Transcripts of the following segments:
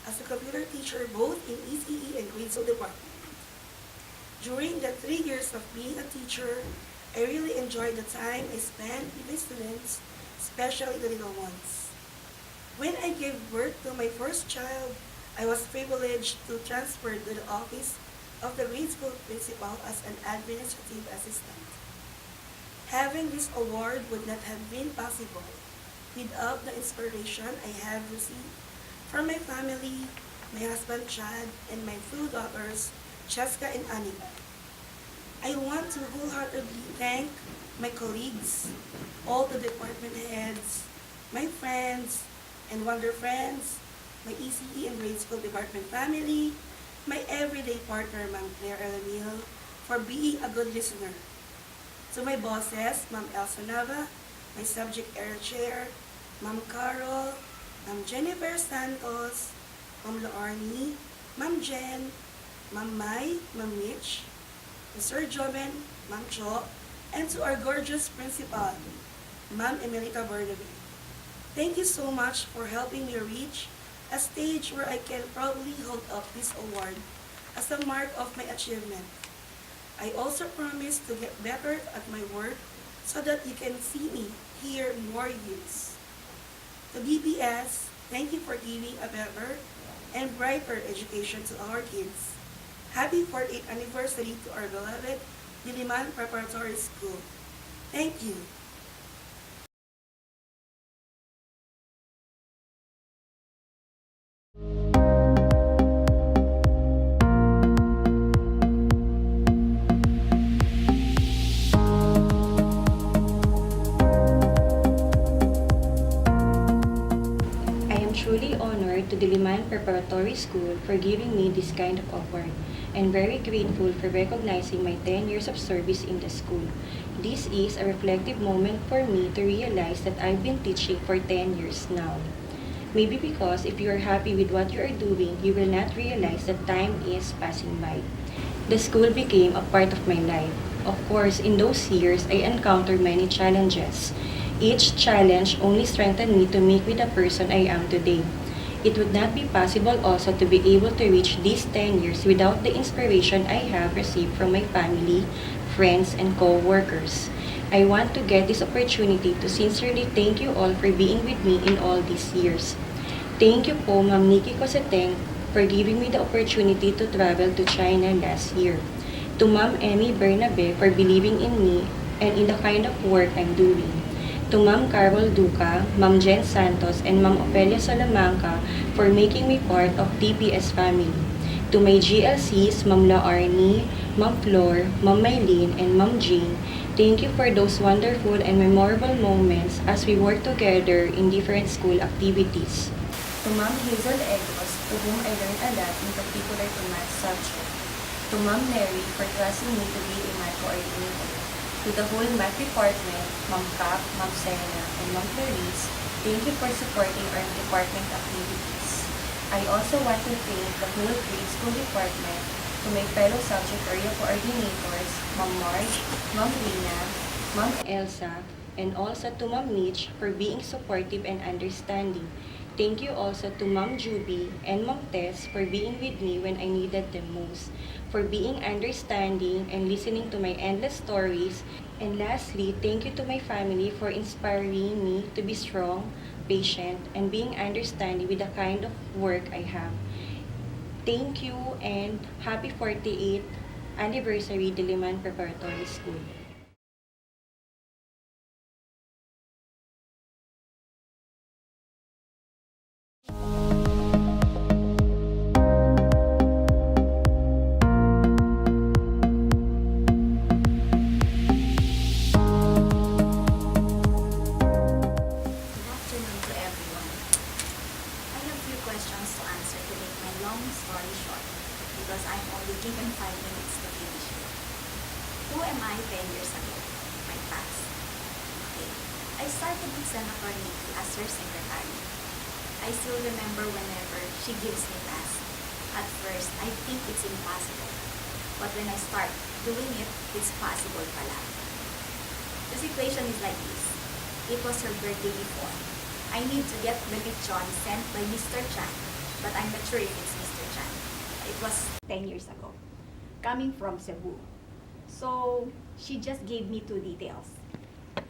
as a computer teacher both in ECE and grade school department. During the 3 years of being a teacher, I really enjoyed the time I spent with my students, especially the little ones. When I gave birth to my first child, I was privileged to transfer to the office of the grade school principal as an administrative assistant. Having this award would not have been possible without the inspiration I have received from my family, my husband Chad, and my two daughters, Cheska and Anika. I want to wholeheartedly thank my colleagues, all the department heads, my friends and wonder friends, my ECE and grade school department family, my everyday partner, Ma'am Claire Elamil, for being a good listener. To my bosses, Ma'am Elsa Nava, my subject area chair, Ma'am Carol, Ma'am Jennifer Santos, Ma'am Laarni, Ma'am Jen, Ma'am Mai, Ma'am Mitch, Sir Joven, Ma'am Cho, and to our gorgeous principal, Ma'am Emelita Barnaby. Thank you so much for helping me reach a stage where I can proudly hold up this award as a mark of my achievement. I also promise to get better at my work so that you can see me here more years. To DBS, thank you for giving a better and brighter education to our kids. Happy 48th anniversary to our beloved Diliman Preparatory School. Thank you. I am truly honored to Diliman Preparatory School for giving me this kind of award and very grateful for recognizing my 10 years of service in the school. This is a reflective moment for me to realize that I've been teaching for 10 years now. Maybe because if you are happy with what you are doing, you will not realize that time is passing by. The school became a part of my life. Of course, in those years, I encountered many challenges. Each challenge only strengthened me to make me the person I am today. It would not be possible also to be able to reach these 10 years without the inspiration I have received from my family, friends, and co-workers. I want to get this opportunity to sincerely thank you all for being with me in all these years. Thank you po, Ma'am Nikki Coseteng, for giving me the opportunity to travel to China last year. To Ma'am Emmy Bernabe for believing in me and in the kind of work I'm doing. To Ma'am Carol Duca, Ma'am Jen Santos, and Ma'am Ofelia Salamanca for making me part of TPS family. To my GLCs, Ma'am Laarni, Ma'am Flor, Ma'am Maylene, and Ma'am Jane, thank you for those wonderful and memorable moments as we work together in different school activities. To Ma'am Hazel Egos, to whom I learned a lot, in particular to math subject. To Ma'am Mary for trusting me to be a math coordinator. To the whole math department, Ma'am Cap, Ma'am Serena, and Ma'am Clarice, thank you for supporting our department activities. I also want to thank the whole grade school department, to my fellow subject area coordinators, Ma'am Marge, Ma'am Rina, Ma'am Elsa, and also to Ma'am Mitch for being supportive and understanding. Thank you also to Ma'am Juby and Ma'am Tess for being with me when I needed them most, for being understanding and listening to my endless stories. And lastly, thank you to my family for inspiring me to be strong, patient, and being understanding with the kind of work I have. Thank you and happy 48th anniversary Diliman Preparatory School. Good afternoon to everyone. I have few questions to answer to make my long story short because I'm only given 5 minutes to finish it. Who am I 10 years ago? My past. Okay. I started with Senator Nikki as her secretary. I still remember whenever she gives me tasks. At first, I think it's impossible. But when I start doing it, it's possible pala. The situation is like this. It was her birthday before. I need to get the lechon sent by Mr. Chan but I'm not sure if it's Mr. Chan. It was 10 years ago, coming from Cebu. So she just gave me two details.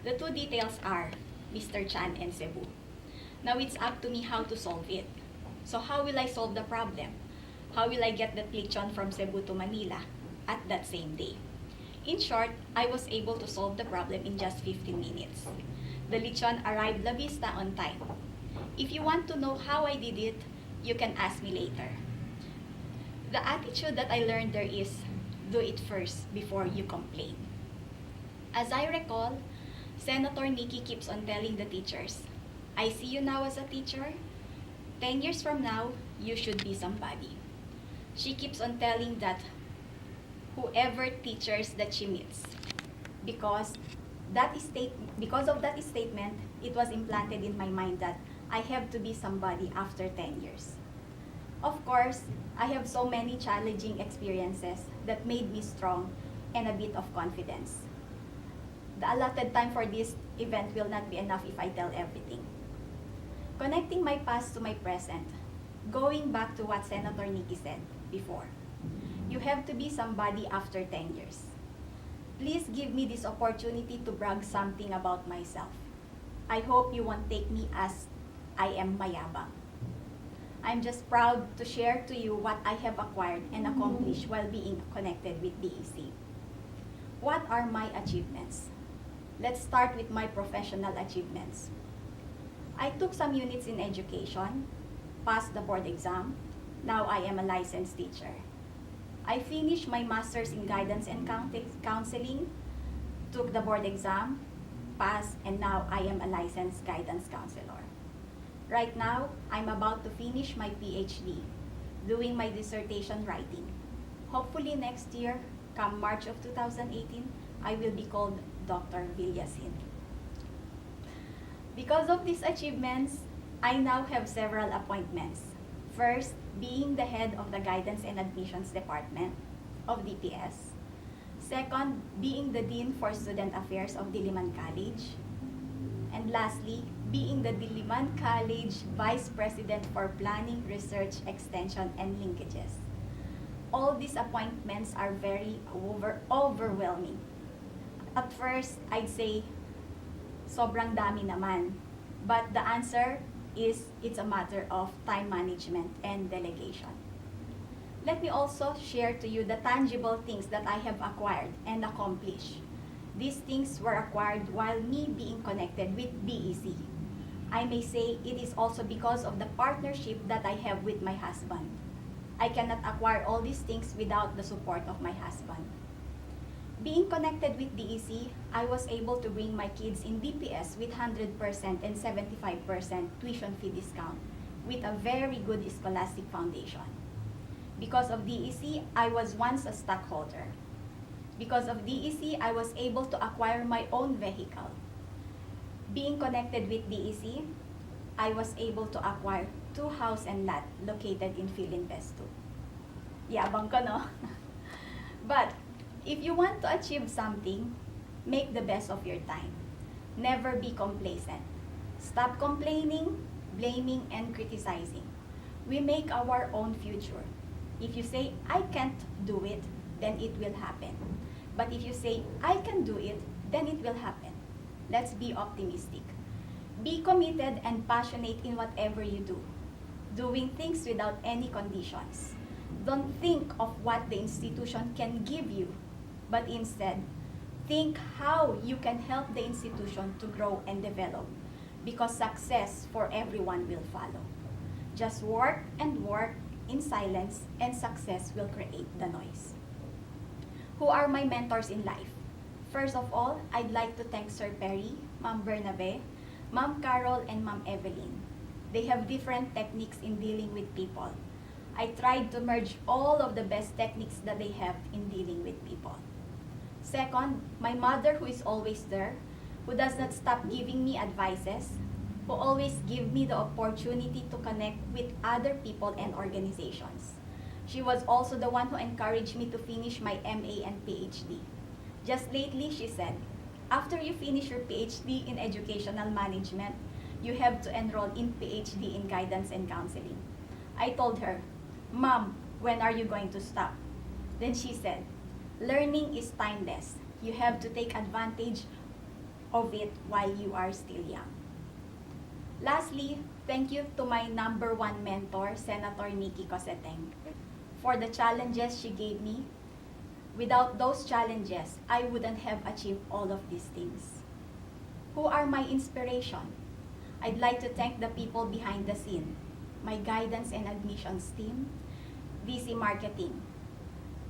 The two details are Mr. Chan and Cebu. Now it's up to me how to solve it. So how will I solve the problem? How will I get the lechon from Cebu to Manila at that same day? In short, I was able to solve the problem in just 15 minutes. The lechon arrived La Vista on time. If you want to know how I did it, you can ask me later. The attitude that I learned there is, do it first before you complain. As I recall, Senator Nikki keeps on telling the teachers, I see you now as a teacher. 10 years from now, you should be somebody. She keeps on telling that whoever teachers that she meets, because of that statement, it was implanted in my mind that I have to be somebody after 10 years. Of course, I have so many challenging experiences that made me strong and a bit of confidence. The allotted time for this event will not be enough if I tell everything. Connecting my past to my present, going back to what Senator Nikki said before, you have to be somebody after 10 years. Please give me this opportunity to brag something about myself. I hope you won't take me as I am mayabang. I'm just proud to share to you what I have acquired and accomplished while being connected with DEC. What are my achievements? Let's start with my professional achievements. I took some units in education, passed the board exam. Now I am a licensed teacher. I finished my master's in guidance and counseling, took the board exam, passed, and now I am a licensed guidance counselor. Right now, I'm about to finish my PhD, doing my dissertation writing. Hopefully next year, come March of 2018, I will be called Dr. Villasin. Because of these achievements, I now have several appointments. First, being the head of the Guidance and Admissions Department of DPS. Second, being the Dean for Student Affairs of Diliman College. And lastly, being the Diliman College Vice President for Planning, Research, Extension, and Linkages. All these appointments are very overwhelming. At first, I'd say, sobrang dami naman. But the answer is it's a matter of time management and delegation. Let me also share to you the tangible things that I have acquired and accomplished. These things were acquired while me being connected with DEC. I may say it is also because of the partnership that I have with my husband. I cannot acquire all these things without the support of my husband. Being connected with DEC, I was able to bring my kids in DPS with 100% and 75% tuition fee discount with a very good scholastic foundation. Because of DEC, I was once a stockholder. Because of DEC, I was able to acquire my own vehicle. Being connected with DEC, I was able to acquire 2 house and lot located in Philinvest 2. Yabang ko, no? But if you want to achieve something, make the best of your time. Never be complacent. Stop complaining, blaming, and criticizing. We make our own future. If you say, I can't do it, then it will happen. But if you say, I can do it, then it will happen. Let's be optimistic. Be committed and passionate in whatever you do, doing things without any conditions. Don't think of what the institution can give you, but instead, think how you can help the institution to grow and develop, because success for everyone will follow. Just work and work in silence, and success will create the noise. Who are my mentors in life? First of all, I'd like to thank Sir Perry, Ma'am Bernabe, Ma'am Carol, and Ma'am Evelyn. They have different techniques in dealing with people. I tried to merge all of the best techniques that they have in dealing with people. Second, my mother, who is always there, who does not stop giving me advices, who always give me the opportunity to connect with other people and organizations. She was also the one who encouraged me to finish my MA and PhD. Just lately, she said, after you finish your PhD in educational management, you have to enroll in PhD in guidance and counseling. I told her, "Mom, when are you going to stop?" Then she said, "Learning is timeless. You have to take advantage of it while you are still young." Lastly, thank you to my number one mentor, Senator Nikki Coseteng, for the challenges she gave me. Without those challenges, I wouldn't have achieved all of these things. Who are my inspiration? I'd like to thank the people behind the scene, my guidance and admissions team, DC Marketing.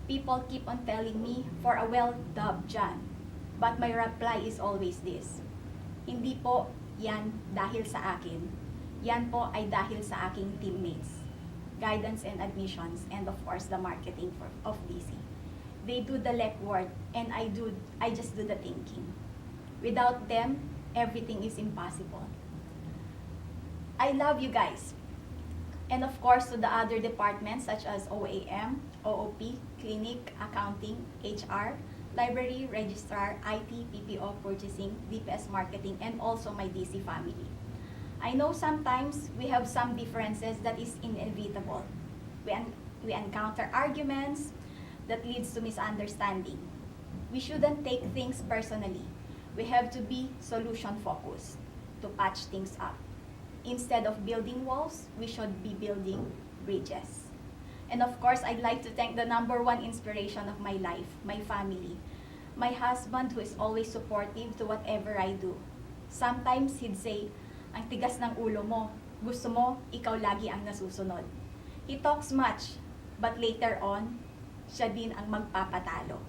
People keep on telling me for a well-dubbed John, but my reply is always this: hindi po yan dahil sa akin. Yan po ay dahil sa aking teammates, guidance and admissions, and of course the marketing of DC. They do the legwork and I just do the thinking. Without them, everything is impossible. I love you guys. And of course, to the other departments such as OAM, OOP, Clinic, Accounting, HR, Library, Registrar, IT, PPO, Purchasing, DPS Marketing, and also my DC family. I know sometimes we have some differences that is inevitable. We encounter arguments that leads to misunderstanding. We shouldn't take things personally. We have to be solution-focused to patch things up. Instead of building walls, we should be building bridges. And of course, I'd like to thank the number one inspiration of my life, my family. My husband, who is always supportive to whatever I do. Sometimes he'd say, "Ang tigas ng ulo mo. Gusto mo, ikaw lagi ang nasusunod." He talks much, but later on, siya din ang magpapatalo.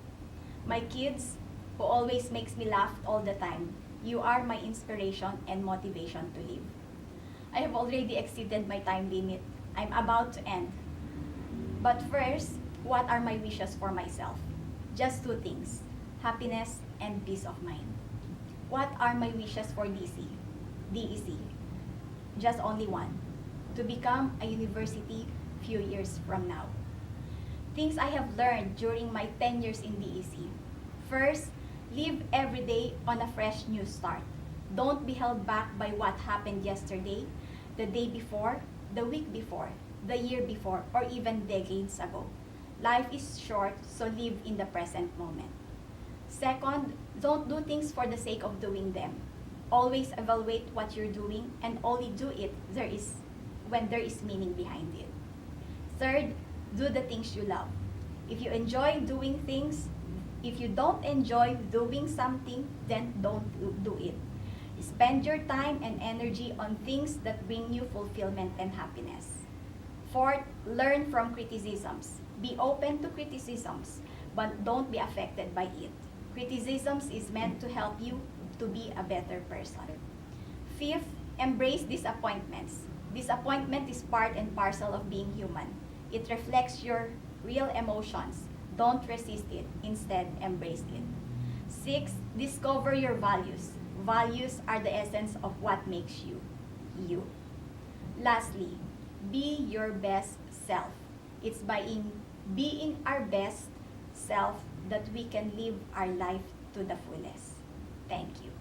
My kids, who always makes me laugh all the time. You are my inspiration and motivation to live. I have already exceeded my time limit. I'm about to end. But first, what are my wishes for myself? Just two things: happiness and peace of mind. What are my wishes for DEC? Just only one: to become a university few years from now. Things I have learned during my 10 years in DEC. First, live every day on a fresh new start. Don't be held back by what happened yesterday, the day before, the week before, the year before, or even decades ago. Life is short, so live in the present moment. Second, don't do things for the sake of doing them. Always evaluate what you're doing and only do it when there is meaning behind it. Third, do the things you love. If you enjoy doing things, if you don't enjoy doing something, then don't do it. Spend your time and energy on things that bring you fulfillment and happiness. Fourth, learn from criticisms. Be open to criticisms, but don't be affected by it. Criticisms is meant to help you to be a better person. Fifth, embrace disappointments. Disappointment is part and parcel of being human. It reflects your real emotions. Don't resist it. Instead, embrace it. Six, discover your values. Values are the essence of what makes you, you. Lastly, be your best self. It's by being our best self that we can live our life to the fullest. Thank you.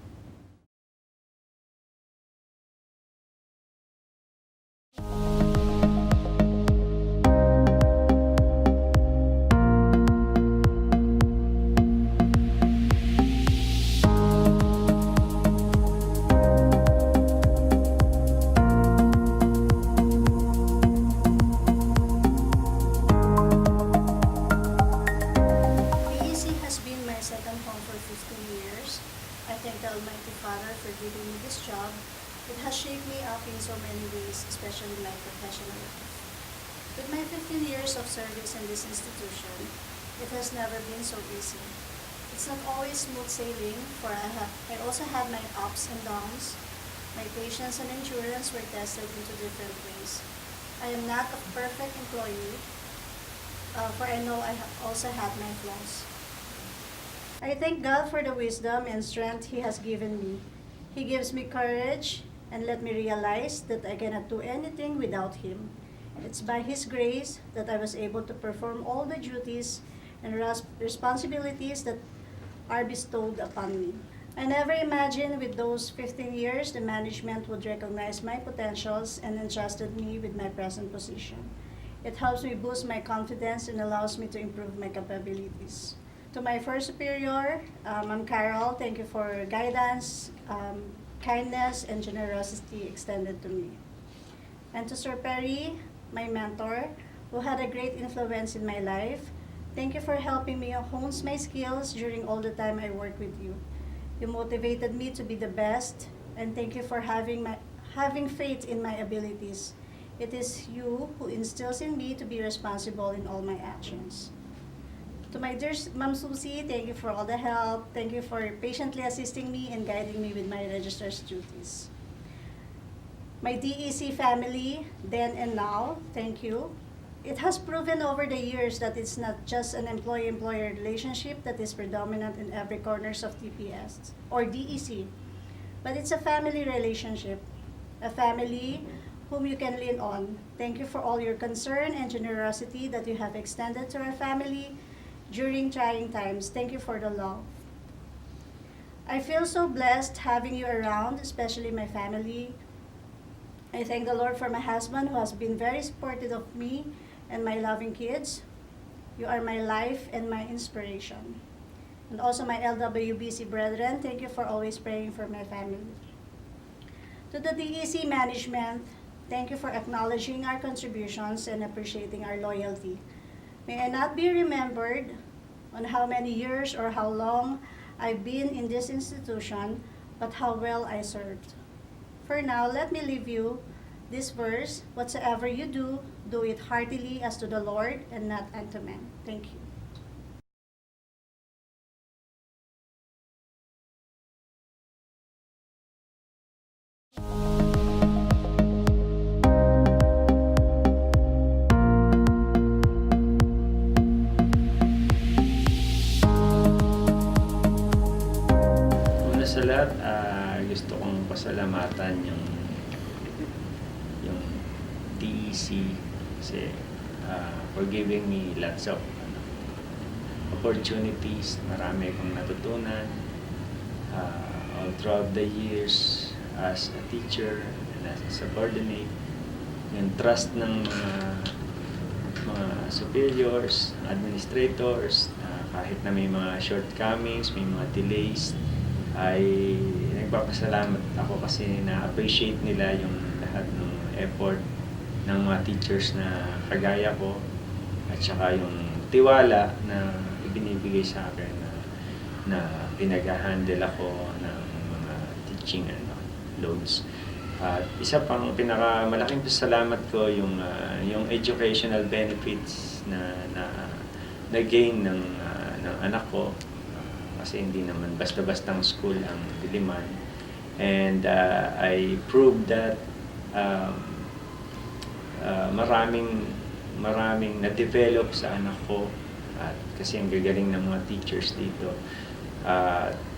PEC has been my second home for 15 years. I thank the Almighty Father for giving me this job. It has shaped me up in so many ways, especially my professional life. With my 15 years of service in this institution, it has never been so easy. It's not always smooth sailing, for I also had my ups and downs. My patience and endurance were tested into different ways. I am not a perfect employee, for I know I also had my flaws. I thank God for the wisdom and strength He has given me. He gives me courage and let me realize that I cannot do anything without Him. It's by His grace that I was able to perform all the duties and responsibilities that are bestowed upon me. I never imagined with those 15 years the management would recognize my potentials and entrusted me with my present position. It helps me boost my confidence and allows me to improve my capabilities. To my first superior, Ma'am Carol, thank you for guidance, kindness, and generosity extended to me. And to Sir Perry, my mentor, who had a great influence in my life, thank you for helping me hone my skills during all the time I worked with you. You motivated me to be the best, and thank you for having faith in my abilities. It is you who instills in me to be responsible in all my actions. To my dear Ma'am Susie, thank you for all the help. Thank you for patiently assisting me and guiding me with my registrar's duties. My DEC family, then and now, thank you. It has proven over the years that it's not just an employee-employer relationship that is predominant in every corners of TPS or DEC, but it's a family relationship, a family whom you can lean on. Thank you for all your concern and generosity that you have extended to our family during trying times. Thank you for the love. I feel so blessed having you around, especially my family. I thank the Lord for my husband who has been very supportive of me and my loving kids. You are my life and my inspiration. And also my LWBC brethren, thank you for always praying for my family. To the DEC management, thank you for acknowledging our contributions and appreciating our loyalty. May I not be remembered on how many years or how long I've been in this institution, but how well I served. For now, let me leave you this verse: whatsoever you do, do it heartily as to the Lord and not unto men. Thank you. Una sa lahat, gusto kong pasalamatan yung DEC kasi for giving me lots of opportunities. Marami akong natutunan all throughout the years as a teacher and as a subordinate. Yung trust ng mga superiors, administrators, kahit na may mga shortcomings, may mga delays, ay nagpapasalamat ako kasi na-appreciate nila yung lahat ng effort ng mga teachers na kagaya ko at saka yung tiwala na ibinibigay sa akin na pinag-handle ako ng mga teaching loads. At isa pang pinakamalaking pasalamat ko yung educational benefits na gain ng anak ko, kasi hindi naman basta-bastang school ang Diliman, and I proved that maraming na-develop sa anak ko, at kasi ang gagaling ng mga teachers dito.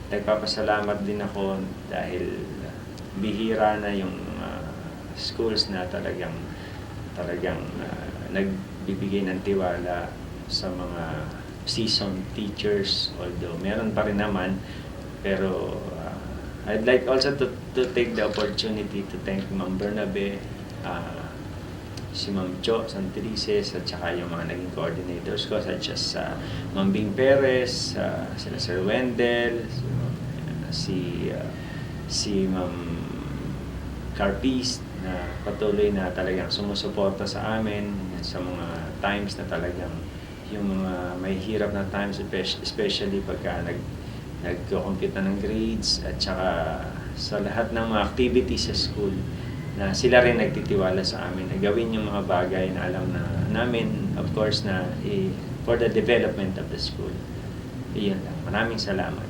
Nagpapasalamat din ako dahil bihira na yung schools na talagang nagbibigay ng tiwala sa mga seasoned teachers, although meron pa rin naman, pero I'd like also to take the opportunity to thank Ma'am Bernabe, si Ma'am Jo Santelices, at saka yung mga naging coordinators ko such as Ma'am Bing Perez, sila Sir Wendell, si Ma'am Carpis, na patuloy na talagang sumusuporta sa amin sa mga times na talagang yung mga may hirap na times, especially pagka nag-compute na ng grades, at saka sa lahat ng mga activities sa school, na sila rin nagtitiwala sa amin na gawin yung mga bagay na alam na namin, of course, na for the development of the school. Iyon lang. Maraming salamat.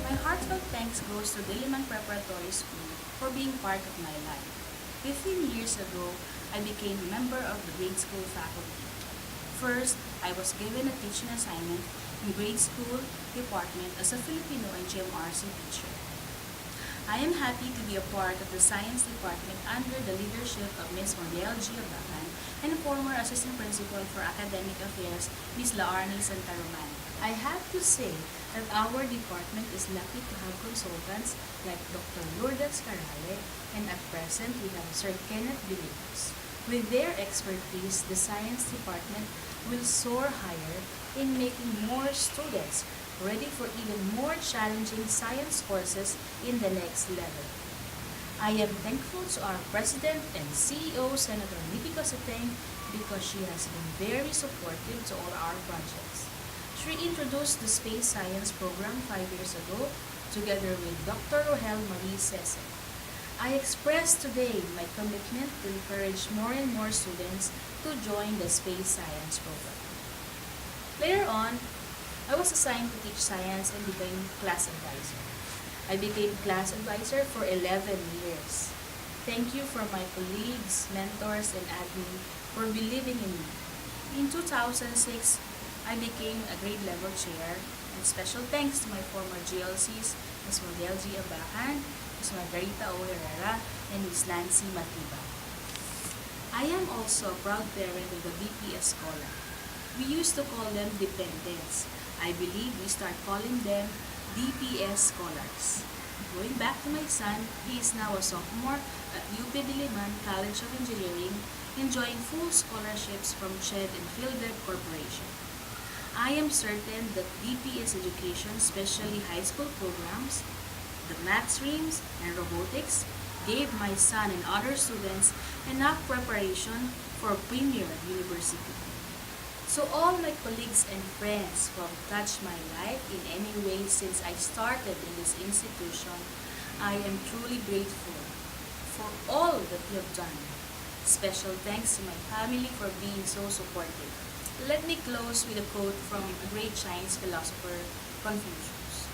My heartfelt thanks goes to Diliman Preparatory School for being part of my life. 15 years ago, I became a member of the grade school faculty. First, I was given a teaching assignment in grade school department as a Filipino and GMRC teacher. I am happy to be a part of the science department under the leadership of Ms. Moriel G. Abacan and former assistant principal for academic affairs, Ms. Laarni Santaroman. I have to say that our department is lucky to have consultants like Dr. Lourdes Carale, and at present we have Sir Kenneth Villegas. With their expertise, the science department will soar higher in making more students ready for even more challenging science courses in the next level. I am thankful to our President and CEO, Senator Nicky Cosateng, because she has been very supportive to all our projects. She introduced the Space Science program 5 years ago together with Dr. Rohel Marie Cese. I express today my commitment to encourage more and more students to join the Space Science program. Later on, I was assigned to teach science and became class advisor. I became class advisor for 11 years. Thank you for my colleagues, mentors, and admin for believing in me. In 2006, I became a grade level chair, and special thanks to my former GLCs, Ms. Moriel G. Abacan, Ms. Margarita O. Herrera, and Ms. Nancy Matiba. I am also a proud parent of the DPS scholar. We used to call them dependents. I believe we start calling them DPS scholars. Going back to my son, he is now a sophomore at UP Diliman College of Engineering, enjoying full scholarships from CHED and PhilDev Corporation. I am certain that DPS education, especially high school programs, the math streams, and robotics, gave my son and other students enough preparation for premier university. So all my colleagues and friends who have touched my life in any way since I started in this institution, I am truly grateful for all that you have done. Special thanks to my family for being so supportive. Let me close with a quote from a great Chinese philosopher, Confucius.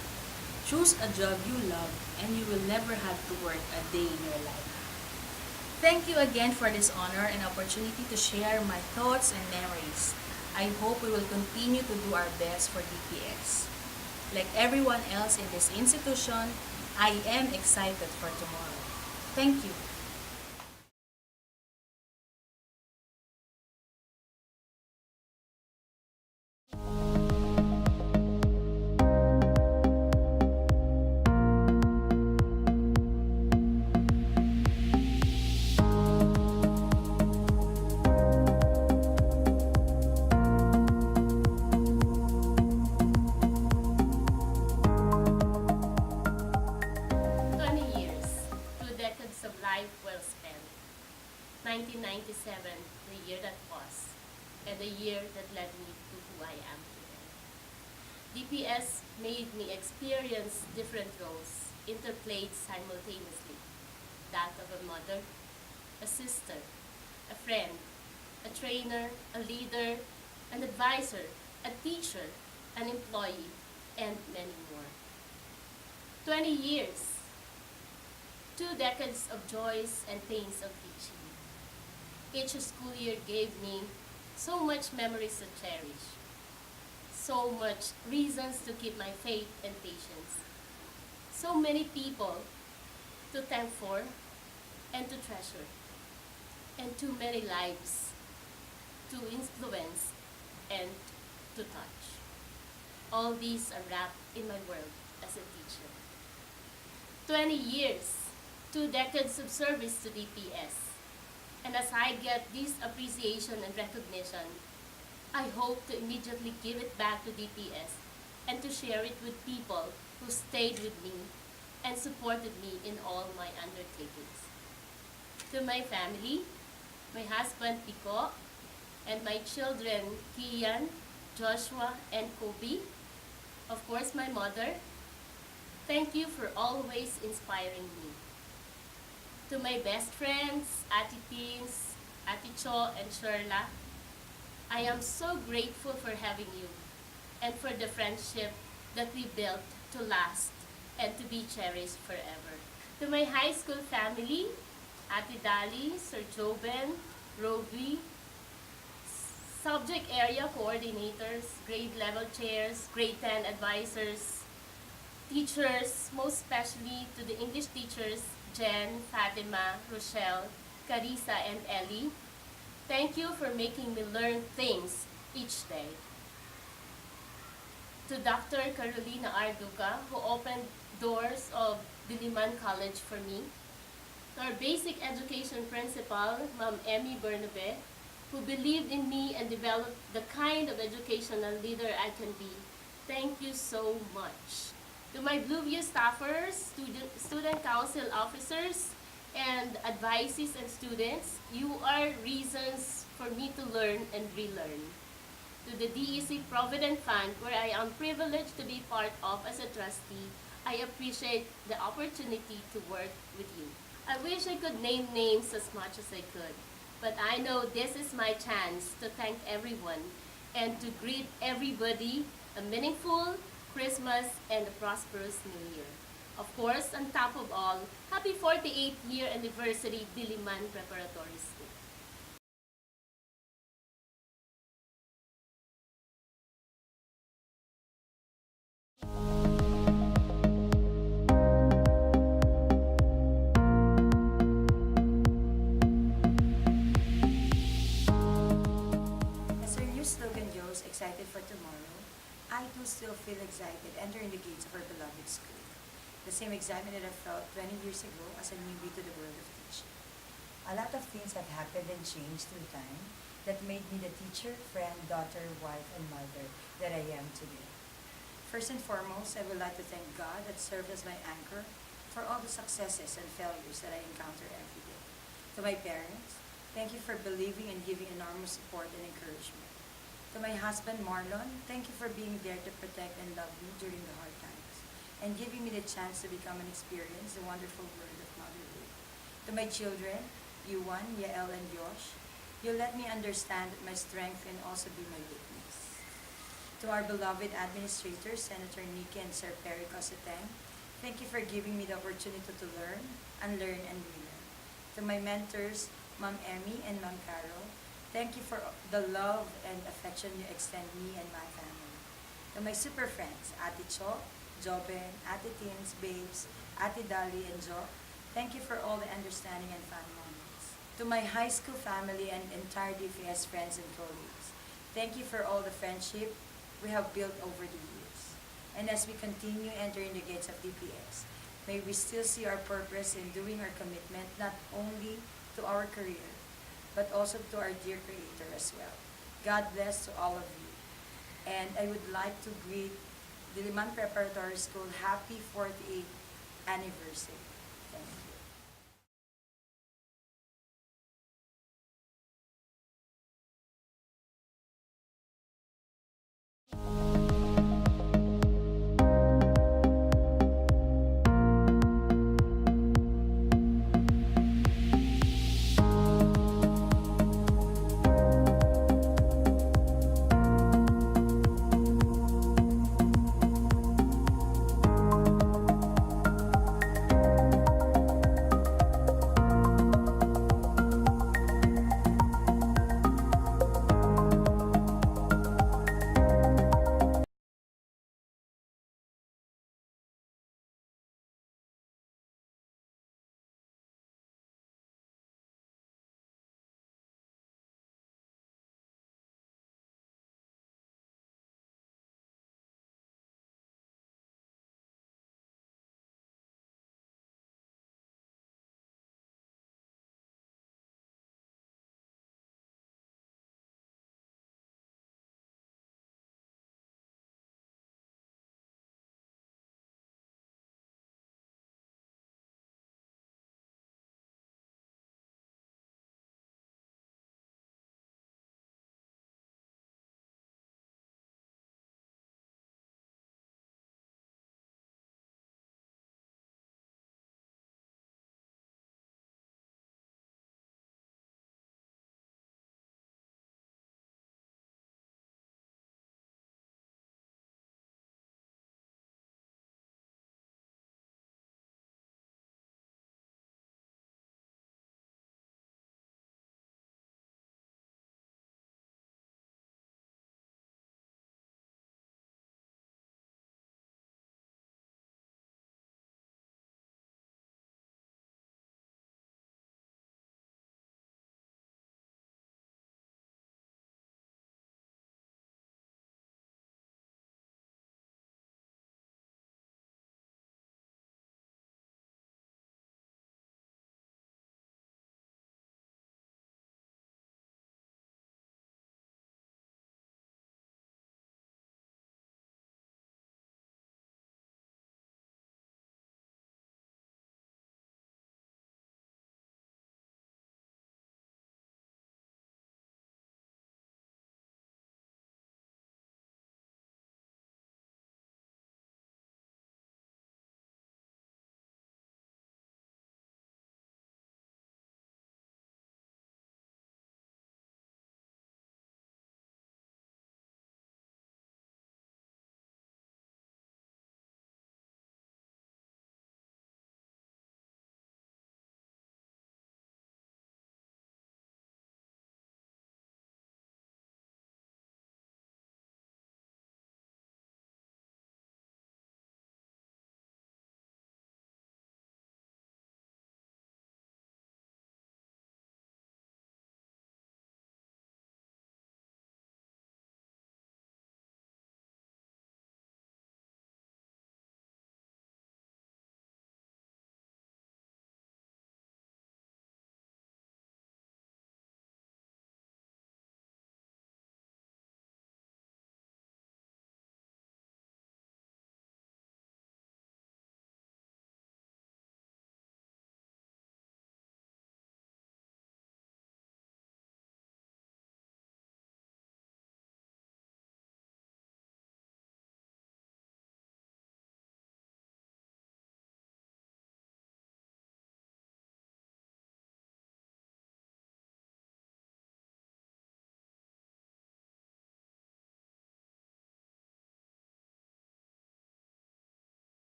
Choose a job you love and you will never have to work a day in your life. Thank you again for this honor and opportunity to share my thoughts and memories. I hope we will continue to do our best for DPS. Like everyone else in this institution, I am excited for tomorrow. Thank you. Of life well spent. 1997, the year that was, and the year that led me to who I am today. DPS made me experience different roles interplayed simultaneously. That of a mother, a sister, a friend, a trainer, a leader, an advisor, a teacher, an employee, and many more. 20 years. 2 decades of joys and pains of teaching. Each school year gave me so much memories to cherish, so much reasons to keep my faith and patience, so many people to thank for and to treasure, and too many lives to influence and to touch. All these are wrapped in my world as a teacher. 20 years. 2 decades of service to DPS. And as I get this appreciation and recognition, I hope to immediately give it back to DPS and to share it with people who stayed with me and supported me in all my undertakings. To my family, my husband Pico, and my children Kian, Joshua, and Kobe, of course my mother, thank you for always inspiring me. To my best friends, Ate Teens, Ate Cho, and Sherla, I am so grateful for having you and for the friendship that we built to last and to be cherished forever. To my high school family, Ate Dali, Sir Joben, Roby, subject area coordinators, grade level chairs, grade 10 advisors, teachers, most especially to the English teachers, Jen, Fatima, Rochelle, Carissa, and Ellie. Thank you for making me learn things each day. To Dr. Carolina Arduca, who opened doors of Diliman College for me. To our basic education principal, Ma'am Emmy Bernabe, who believed in me and developed the kind of educational leader I can be. Thank you so much. To my Blueview staffers, student council officers, and advisees and students, you are reasons for me to learn and relearn. To the DEC Provident Fund, where I am privileged to be part of as a trustee, I appreciate the opportunity to work with you. I wish I could name names as much as I could, but I know this is my chance to thank everyone and to greet everybody a meaningful Christmas and a prosperous New Year. Of course, on top of all, happy 48th year anniversary Diliman Preparatory School. As our new slogan goes, excited for tomorrow, I too still feel excited entering the gates of our beloved school. The same excitement that I felt 20 years ago as a newbie to the world of teaching. A lot of things have happened and changed through time that made me the teacher, friend, daughter, wife, and mother that I am today. First and foremost, I would like to thank God that served as my anchor for all the successes and failures that I encounter every day. To my parents, thank you for believing and giving enormous support and encouragement. To my husband, Marlon, thank you for being there to protect and love me during the hard times and giving me the chance to become and experience the wonderful world of motherhood. To my children, Yuan, Yael, and Josh, you let me understand that my strength can also be my weakness. To our beloved administrators, Senator Nikki and Sir Perry Cositeng, thank you for giving me the opportunity to learn, unlearn, and relearn. To my mentors, Ma'am Emmy and Ma'am Carol, thank you for the love and affection you extend me and my family. To my super friends, Ate Cho, Joben, Ate Tins, Babes, Ate Dali, and Jo, thank you for all the understanding and fun moments. To my high school family and entire DPS friends and colleagues, thank you for all the friendship we have built over the years. And as we continue entering the gates of DPS, may we still see our purpose in doing our commitment not only to our career, but also to our dear Creator as well. God bless to all of you. And I would like to greet Diliman Preparatory School happy 48th anniversary.